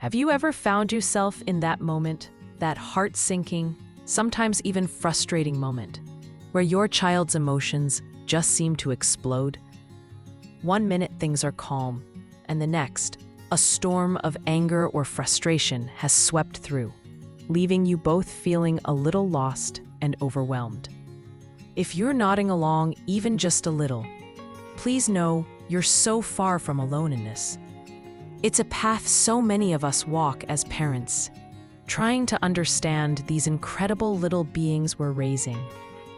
Have you ever found yourself in that moment, that heart-sinking, sometimes even frustrating moment, where your child's emotions just seem to explode? One minute things are calm, and the next, a storm of anger or frustration has swept through, leaving you both feeling a little lost and overwhelmed. If you're nodding along even just a little, please know you're so far from alone in this. It's a path so many of us walk as parents, trying to understand these incredible little beings we're raising,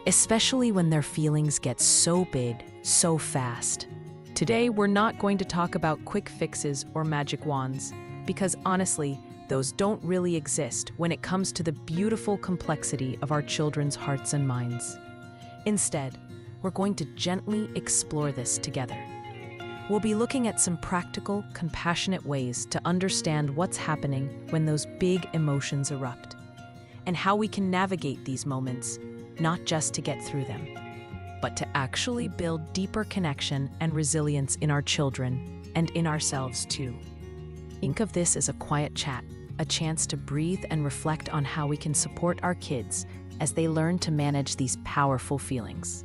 especially when their feelings get so big, so fast. Today, we're not going to talk about quick fixes or magic wands, because honestly, those don't really exist when it comes to the beautiful complexity of our children's hearts and minds. Instead, we're going to gently explore this together. We'll be looking at some practical, compassionate ways to understand what's happening when those big emotions erupt, and how we can navigate these moments, not just to get through them, but to actually build deeper connection and resilience in our children and in ourselves too. Think of this as a quiet chat, a chance to breathe and reflect on how we can support our kids as they learn to manage these powerful feelings.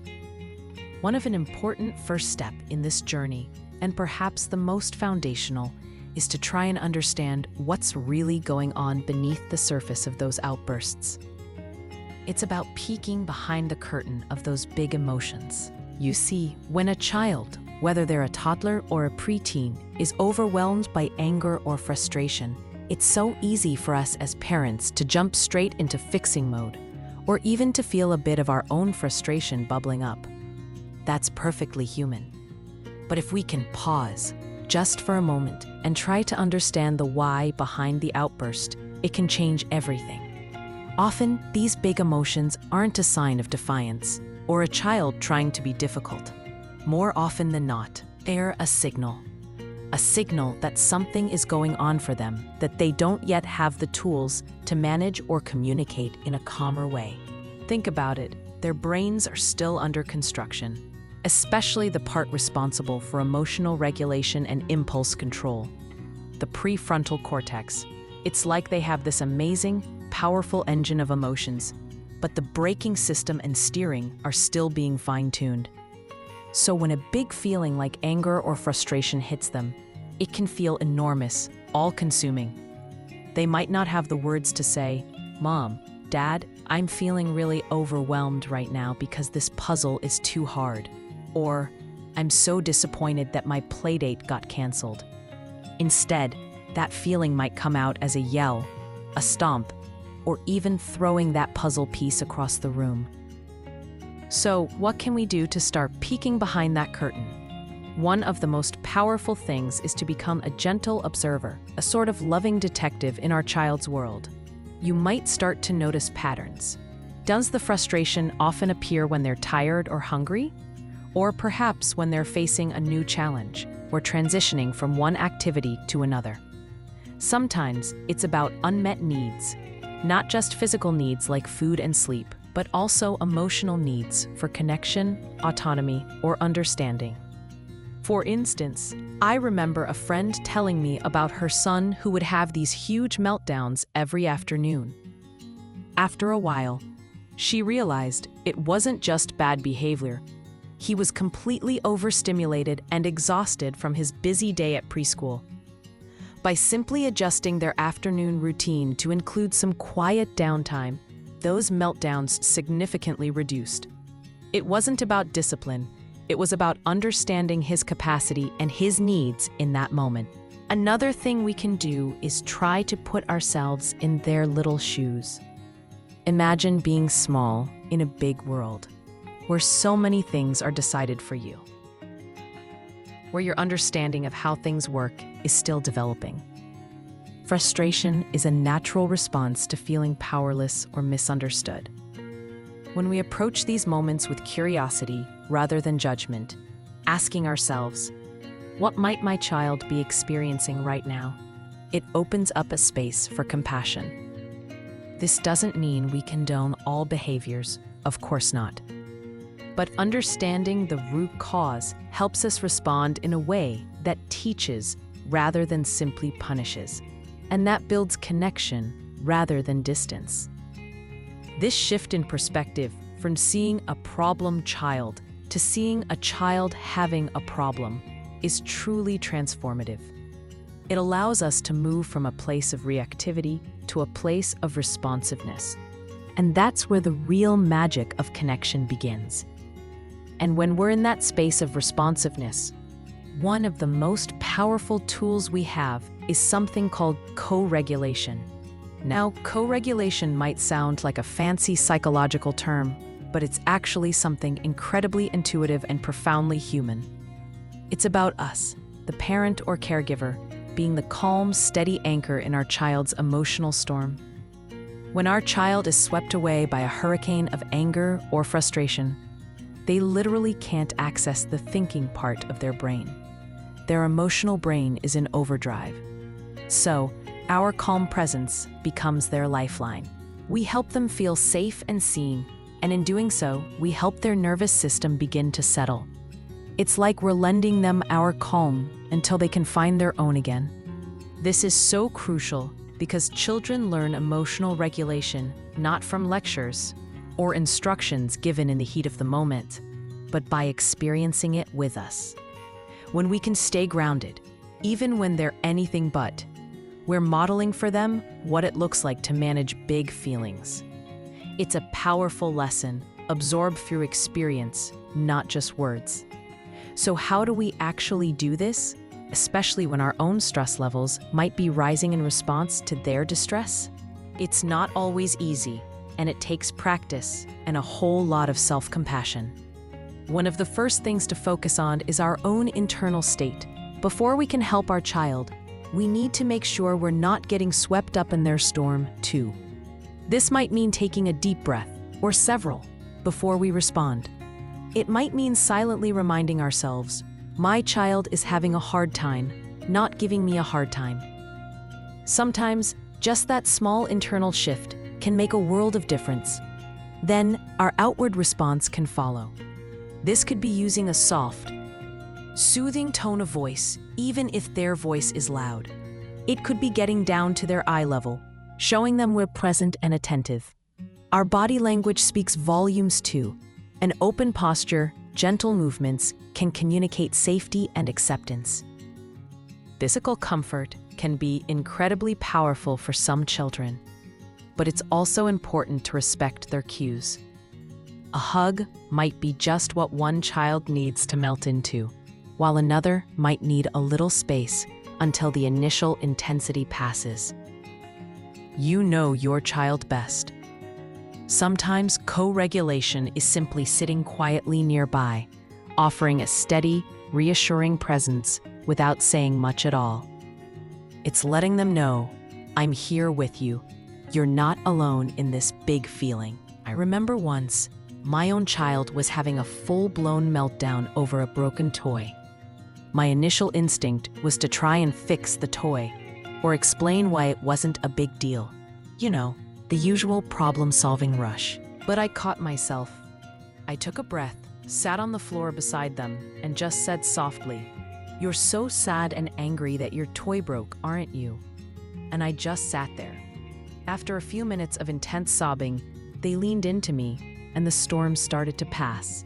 One of an important first step in this journey, and perhaps the most foundational, is to try and understand what's really going on beneath the surface of those outbursts. It's about peeking behind the curtain of those big emotions. You see, when a child, whether they're a toddler or a preteen, is overwhelmed by anger or frustration, it's so easy for us as parents to jump straight into fixing mode, or even to feel a bit of our own frustration bubbling up. That's perfectly human. But if we can pause, just for a moment, and try to understand the why behind the outburst, it can change everything. Often, these big emotions aren't a sign of defiance or a child trying to be difficult. More often than not, they're a signal that something is going on for them that they don't yet have the tools to manage or communicate in a calmer way. Think about it, their brains are still under construction, especially the part responsible for emotional regulation and impulse control, the prefrontal cortex. It's like they have this amazing, powerful engine of emotions, but the braking system and steering are still being fine-tuned. So when a big feeling like anger or frustration hits them, it can feel enormous, all-consuming. They might not have the words to say, "Mom, Dad, I'm feeling really overwhelmed right now because this puzzle is too hard," or "I'm so disappointed that my playdate got canceled." Instead, that feeling might come out as a yell, a stomp, or even throwing that puzzle piece across the room. So, what can we do to start peeking behind that curtain? One of the most powerful things is to become a gentle observer, a sort of loving detective in our child's world. You might start to notice patterns. Does the frustration often appear when they're tired or hungry? Or perhaps when they're facing a new challenge or transitioning from one activity to another? Sometimes it's about unmet needs, not just physical needs like food and sleep, but also emotional needs for connection, autonomy, or understanding. For instance, I remember a friend telling me about her son who would have these huge meltdowns every afternoon. After a while, she realized it wasn't just bad behavior. He was completely overstimulated and exhausted from his busy day at preschool. By simply adjusting their afternoon routine to include some quiet downtime, those meltdowns significantly reduced. It wasn't about discipline, it was about understanding his capacity and his needs in that moment. Another thing we can do is try to put ourselves in their little shoes. Imagine being small in a big world, where so many things are decided for you, where your understanding of how things work is still developing. Frustration is a natural response to feeling powerless or misunderstood. When we approach these moments with curiosity rather than judgment, asking ourselves, what might my child be experiencing right now? It opens up a space for compassion. This doesn't mean we condone all behaviors, of course not. But understanding the root cause helps us respond in a way that teaches rather than simply punishes. and that builds connection rather than distance. This shift in perspective from seeing a problem child to seeing a child having a problem is truly transformative. It allows us to move from a place of reactivity to a place of responsiveness. And that's where the real magic of connection begins. And when we're in that space of responsiveness, one of the most powerful tools we have is something called co-regulation. Now, co-regulation might sound like a fancy psychological term, but it's actually something incredibly intuitive and profoundly human. It's about us, the parent or caregiver, being the calm, steady anchor in our child's emotional storm. When our child is swept away by a hurricane of anger or frustration, they literally can't access the thinking part of their brain. Their emotional brain is in overdrive. So, our calm presence becomes their lifeline. We help them feel safe and seen, and in doing so, we help their nervous system begin to settle. It's like we're lending them our calm until they can find their own again. This is so crucial because children learn emotional regulation not from lectures or instructions given in the heat of the moment, but by experiencing it with us. When we can stay grounded, even when they're anything but, we're modeling for them what it looks like to manage big feelings. It's a powerful lesson, absorbed through experience, not just words. So how do we actually do this, especially when our own stress levels might be rising in response to their distress? It's not always easy, and it takes practice and a whole lot of self-compassion. One of the first things to focus on is our own internal state. Before we can help our child, we need to make sure we're not getting swept up in their storm, too. This might mean taking a deep breath, or several, before we respond. It might mean silently reminding ourselves, my child is having a hard time, not giving me a hard time. Sometimes, just that small internal shift can make a world of difference. Then, our outward response can follow. This could be using a soft, soothing tone of voice, even if their voice is loud. It could be getting down to their eye level, showing them we're present and attentive. Our body language speaks volumes too. An open posture, gentle movements can communicate safety and acceptance. Physical comfort can be incredibly powerful for some children, but it's also important to respect their cues. A hug might be just what one child needs to melt into, while another might need a little space until the initial intensity passes. You know your child best. Sometimes co-regulation is simply sitting quietly nearby, offering a steady, reassuring presence without saying much at all. It's letting them know, I'm here with you. You're not alone in this big feeling. I remember once, my own child was having a full-blown meltdown over a broken toy. My initial instinct was to try and fix the toy, or explain why it wasn't a big deal. You know, the usual problem-solving rush. But I caught myself. I took a breath, sat on the floor beside them, and just said softly, "You're so sad and angry that your toy broke, aren't you?" And I just sat there. After a few minutes of intense sobbing, they leaned into me, and the storm started to pass.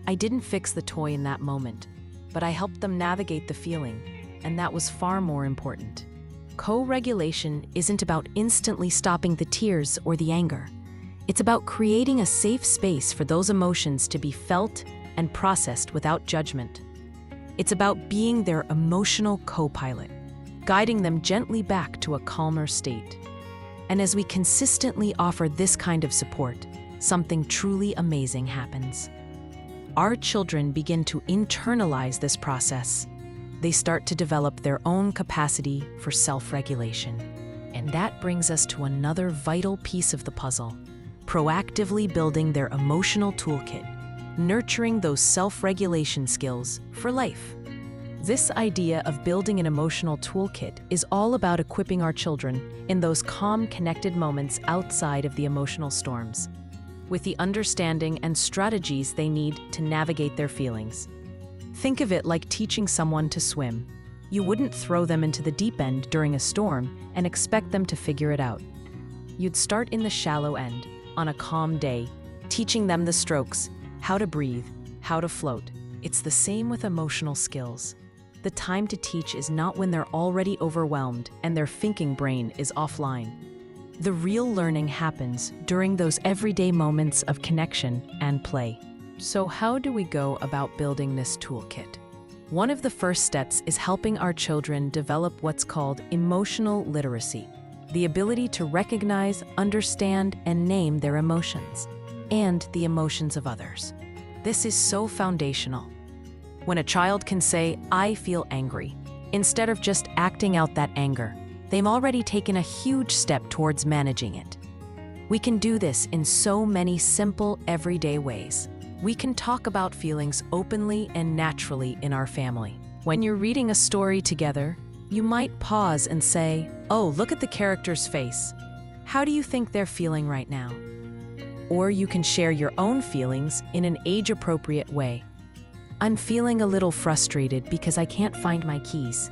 I didn't fix the toy in that moment, but I helped them navigate the feeling, and that was far more important. Co-regulation isn't about instantly stopping the tears or the anger. It's about creating a safe space for those emotions to be felt and processed without judgment. It's about being their emotional co-pilot, guiding them gently back to a calmer state. And as we consistently offer this kind of support, something truly amazing happens. Our children begin to internalize this process. They start to develop their own capacity for self-regulation. And that brings us to another vital piece of the puzzle: proactively building their emotional toolkit, nurturing those self-regulation skills for life. This idea of building an emotional toolkit is all about equipping our children in those calm, connected moments outside of the emotional storms, with the understanding and strategies they need to navigate their feelings. Think of it like teaching someone to swim. You wouldn't throw them into the deep end during a storm and expect them to figure it out. You'd start in the shallow end, on a calm day, teaching them the strokes, how to breathe, how to float. It's the same with emotional skills. The time to teach is not when they're already overwhelmed and their thinking brain is offline. The real learning happens during those everyday moments of connection and play. So how do we go about building this toolkit? One of the first steps is helping our children develop what's called emotional literacy, the ability to recognize, understand, and name their emotions, and the emotions of others. This is so foundational. When a child can say, "I feel angry," instead of just acting out that anger, they've already taken a huge step towards managing it. We can do this in so many simple, everyday ways. We can talk about feelings openly and naturally in our family. When you're reading a story together, you might pause and say, "Oh, look at the character's face. How do you think they're feeling right now?" Or you can share your own feelings in an age-appropriate way. "I'm feeling a little frustrated because I can't find my keys."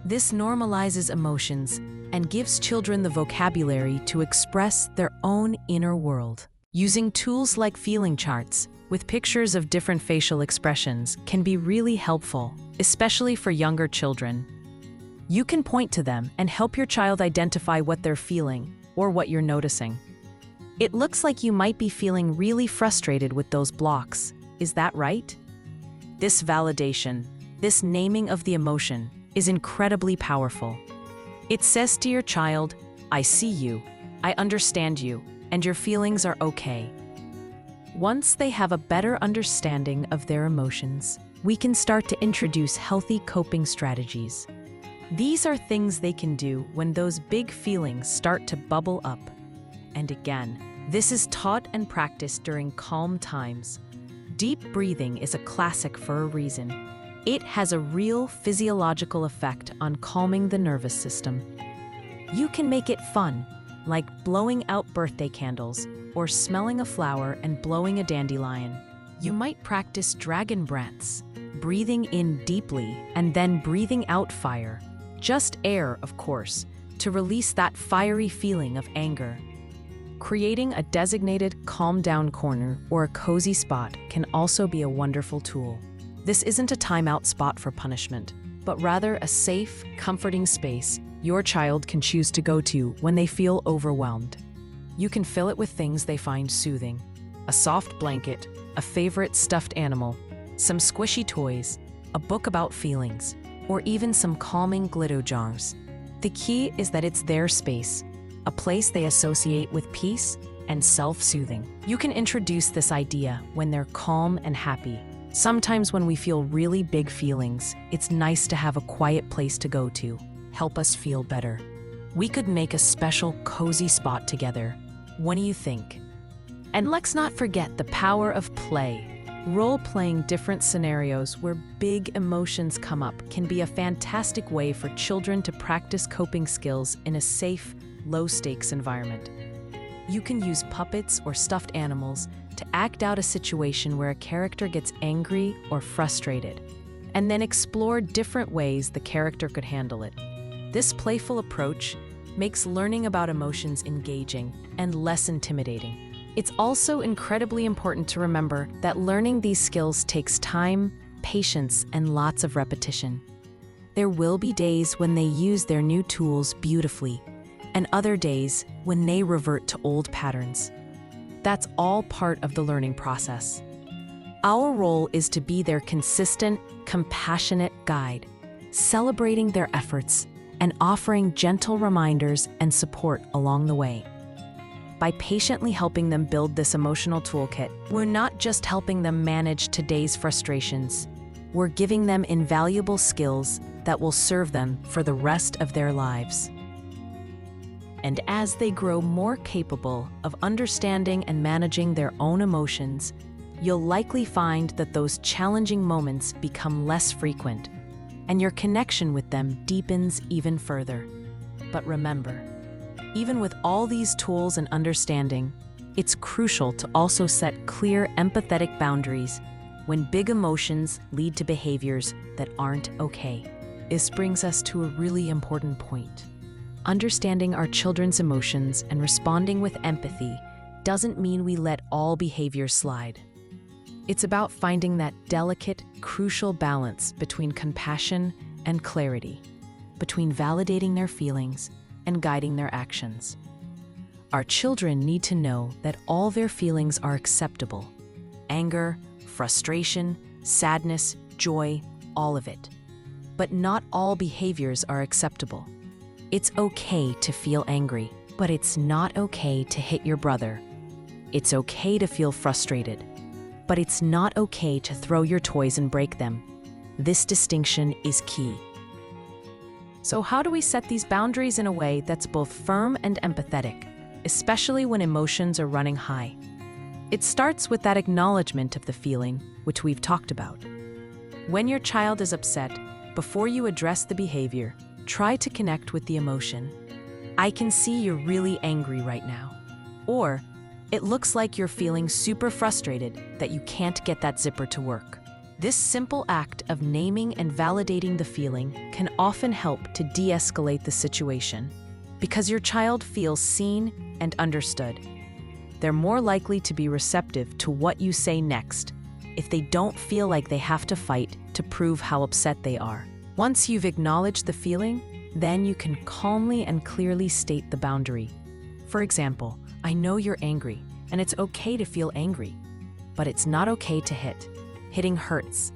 This normalizes emotions and gives children the vocabulary to express their own inner world. Using tools like feeling charts with pictures of different facial expressions can be really helpful, especially for younger children. You can point to them and help your child identify what they're feeling or what you're noticing. "It looks like you might be feeling really frustrated with those blocks. Is that right?" This validation, this naming of the emotion, is incredibly powerful. It says to your child, "I see you, I understand you, and your feelings are okay." Once they have a better understanding of their emotions, we can start to introduce healthy coping strategies. These are things they can do when those big feelings start to bubble up. And again, this is taught and practiced during calm times. Deep breathing is a classic for a reason. It has a real physiological effect on calming the nervous system. You can make it fun, like blowing out birthday candles or smelling a flower and blowing a dandelion. You might practice dragon breaths, breathing in deeply and then breathing out fire. Just air, of course, to release that fiery feeling of anger. Creating a designated calm-down corner or a cozy spot can also be a wonderful tool. This isn't a timeout spot for punishment, but rather a safe, comforting space your child can choose to go to when they feel overwhelmed. You can fill it with things they find soothing: a soft blanket, a favorite stuffed animal, some squishy toys, a book about feelings, or even some calming glitter jars. The key is that it's their space, a place they associate with peace and self-soothing. You can introduce this idea when they're calm and happy. Sometimes when we feel really big feelings, it's nice to have a quiet place to go to, help us feel better. We could make a special cozy spot together. What do you think? And let's not forget the power of play. Role-playing different scenarios where big emotions come up can be a fantastic way for children to practice coping skills in a safe, low-stakes environment. You can use puppets or stuffed animals to act out a situation where a character gets angry or frustrated, and then explore different ways the character could handle it. This playful approach makes learning about emotions engaging and less intimidating. It's also incredibly important to remember that learning these skills takes time, patience, and lots of repetition. There will be days when they use their new tools beautifully, and other days when they revert to old patterns. That's all part of the learning process. Our role is to be their consistent, compassionate guide, celebrating their efforts and offering gentle reminders and support along the way. By patiently helping them build this emotional toolkit, we're not just helping them manage today's frustrations, we're giving them invaluable skills that will serve them for the rest of their lives. And as they grow more capable of understanding and managing their own emotions, you'll likely find that those challenging moments become less frequent, and your connection with them deepens even further. But remember, even with all these tools and understanding, it's crucial to also set clear, empathetic boundaries when big emotions lead to behaviors that aren't okay. this brings us to a really important point. Understanding our children's emotions and responding with empathy doesn't mean we let all behaviors slide. It's about finding that delicate, crucial balance between compassion and clarity, between validating their feelings and guiding their actions. Our children need to know that all their feelings are acceptable. Anger, frustration, sadness, joy, all of it. But not all behaviors are acceptable. It's okay to feel angry, but it's not okay to hit your brother. It's okay to feel frustrated, but it's not okay to throw your toys and break them. This distinction is key. So how do we set these boundaries in a way that's both firm and empathetic, especially when emotions are running high? It starts with that acknowledgement of the feeling, which we've talked about. When your child is upset, before you address the behavior, try to connect with the emotion. I can see you're really angry right now. Or, it looks like you're feeling super frustrated that you can't get that zipper to work. This simple act of naming and validating the feeling can often help to de-escalate the situation because your child feels seen and understood. They're more likely to be receptive to what you say next if they don't feel like they have to fight to prove how upset they are. Once you've acknowledged the feeling, then you can calmly and clearly state the boundary. For example, I know you're angry, and it's okay to feel angry, but it's not okay to hit. Hitting hurts.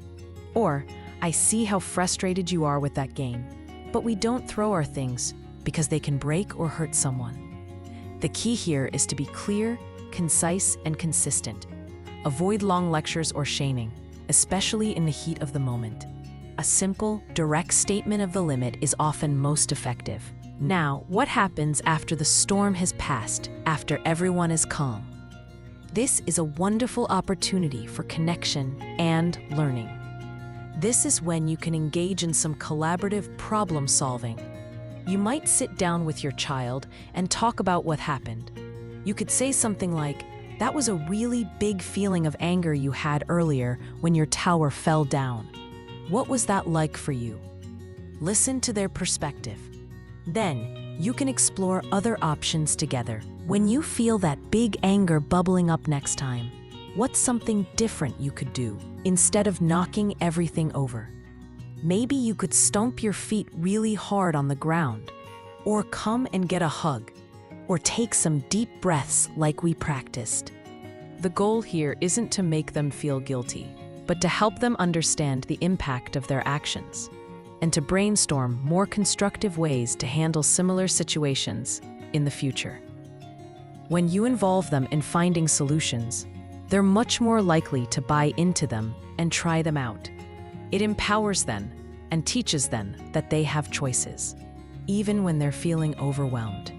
Or, I see how frustrated you are with that game, but we don't throw our things because they can break or hurt someone. The key here is to be clear, concise, and consistent. Avoid long lectures or shaming, especially in the heat of the moment. A simple, direct statement of the limit is often most effective. Now, what happens after the storm has passed, after everyone is calm? This is a wonderful opportunity for connection and learning. This is when you can engage in some collaborative problem solving. You might sit down with your child and talk about what happened. You could say something like, "That was a really big feeling of anger you had earlier when your tower fell down. What was that like for you?" Listen to their perspective. Then, you can explore other options together. When you feel that big anger bubbling up next time, what's something different you could do instead of knocking everything over? Maybe you could stomp your feet really hard on the ground, or come and get a hug, or take some deep breaths like we practiced. The goal here isn't to make them feel guilty, but to help them understand the impact of their actions, and to brainstorm more constructive ways to handle similar situations in the future. When you involve them in finding solutions, they're much more likely to buy into them and try them out. It empowers them and teaches them that they have choices, even when they're feeling overwhelmed.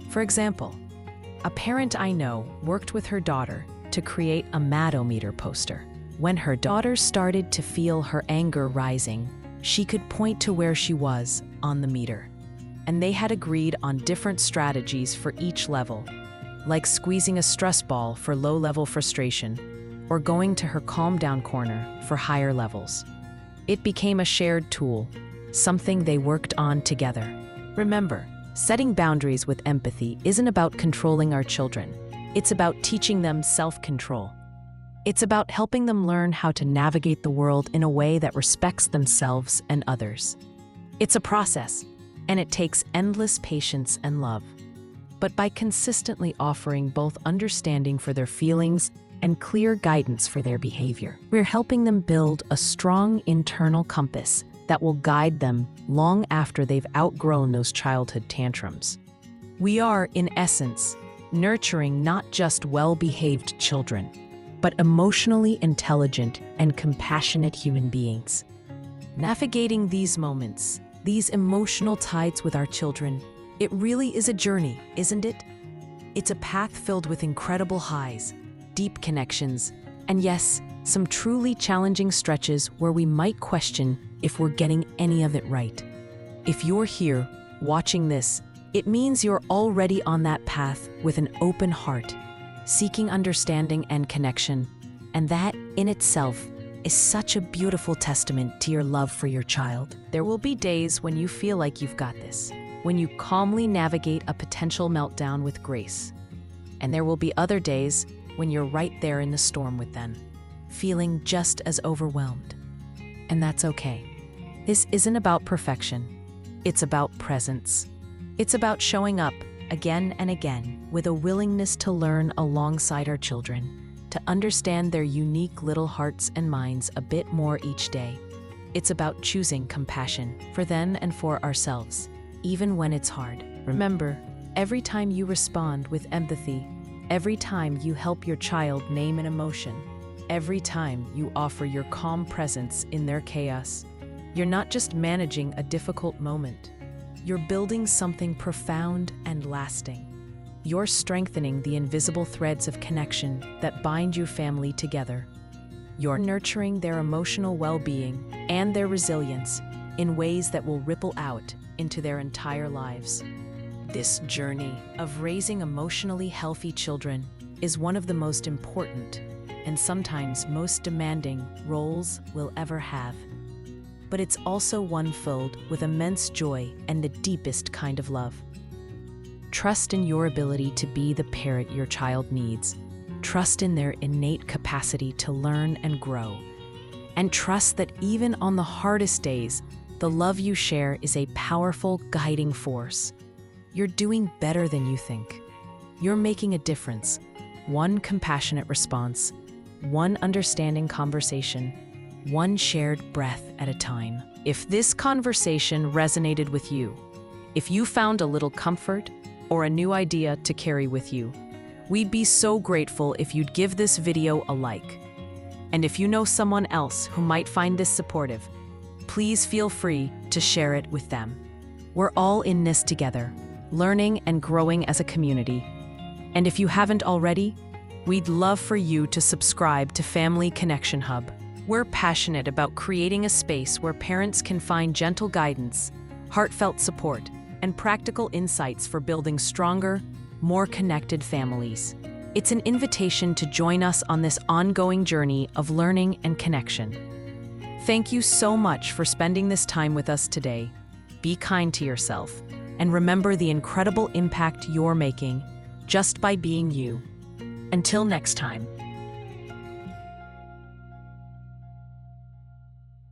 For example, a parent I know worked with her daughter to create a matometer poster. When her daughter started to feel her anger rising, she could point to where she was on the meter. And they had agreed on different strategies for each level, like squeezing a stress ball for low-level frustration, or going to her calm-down corner for higher levels. It became a shared tool, something they worked on together. Remember, setting boundaries with empathy isn't about controlling our children. It's about teaching them self-control. It's about helping them learn how to navigate the world in a way that respects themselves and others. It's a process, and it takes endless patience and love. But by consistently offering both understanding for their feelings and clear guidance for their behavior, we're helping them build a strong internal compass that will guide them long after they've outgrown those childhood tantrums. We are, in essence, nurturing not just well-behaved children, but emotionally intelligent and compassionate human beings. Navigating these moments, these emotional tides with our children, it really is a journey, isn't it? It's a path filled with incredible highs, deep connections, and yes, some truly challenging stretches where we might question if we're getting any of it right. If you're here, watching this, it means you're already on that path with an open heart, seeking understanding and connection, and that, in itself, is such a beautiful testament to your love for your child. There will be days when you feel like you've got this, when you calmly navigate a potential meltdown with grace. And there will be other days when you're right there in the storm with them, feeling just as overwhelmed. And that's okay. This isn't about perfection. It's about presence. It's about showing up again and again with a willingness to learn alongside our children, to understand their unique little hearts and minds a bit more each day. It's about choosing compassion for them and for ourselves, even when it's hard. Remember, every time you respond with empathy, every time you help your child name an emotion, every time you offer your calm presence in their chaos, you're not just managing a difficult moment. You're building something profound and lasting. You're strengthening the invisible threads of connection that bind your family together. You're nurturing their emotional well-being and their resilience in ways that will ripple out into their entire lives. This journey of raising emotionally healthy children is one of the most important and sometimes most demanding roles we'll ever have. But it's also one filled with immense joy and the deepest kind of love. Trust in your ability to be the parent your child needs. Trust in their innate capacity to learn and grow. And trust that even on the hardest days, the love you share is a powerful guiding force. You're doing better than you think. You're making a difference. One compassionate response, one understanding conversation, one shared breath at a time. If this conversation resonated with you, if you found a little comfort or a new idea to carry with you, we'd be so grateful if you'd give this video a like. And if you know someone else who might find this supportive, please feel free to share it with them. We're all in this together, learning and growing as a community. And if you haven't already, we'd love for you to subscribe to Family Connection Hub. We're passionate about creating a space where parents can find gentle guidance, heartfelt support, and practical insights for building stronger, more connected families. It's an invitation to join us on this ongoing journey of learning and connection. Thank you so much for spending this time with us today. Be kind to yourself, and remember the incredible impact you're making just by being you. Until next time.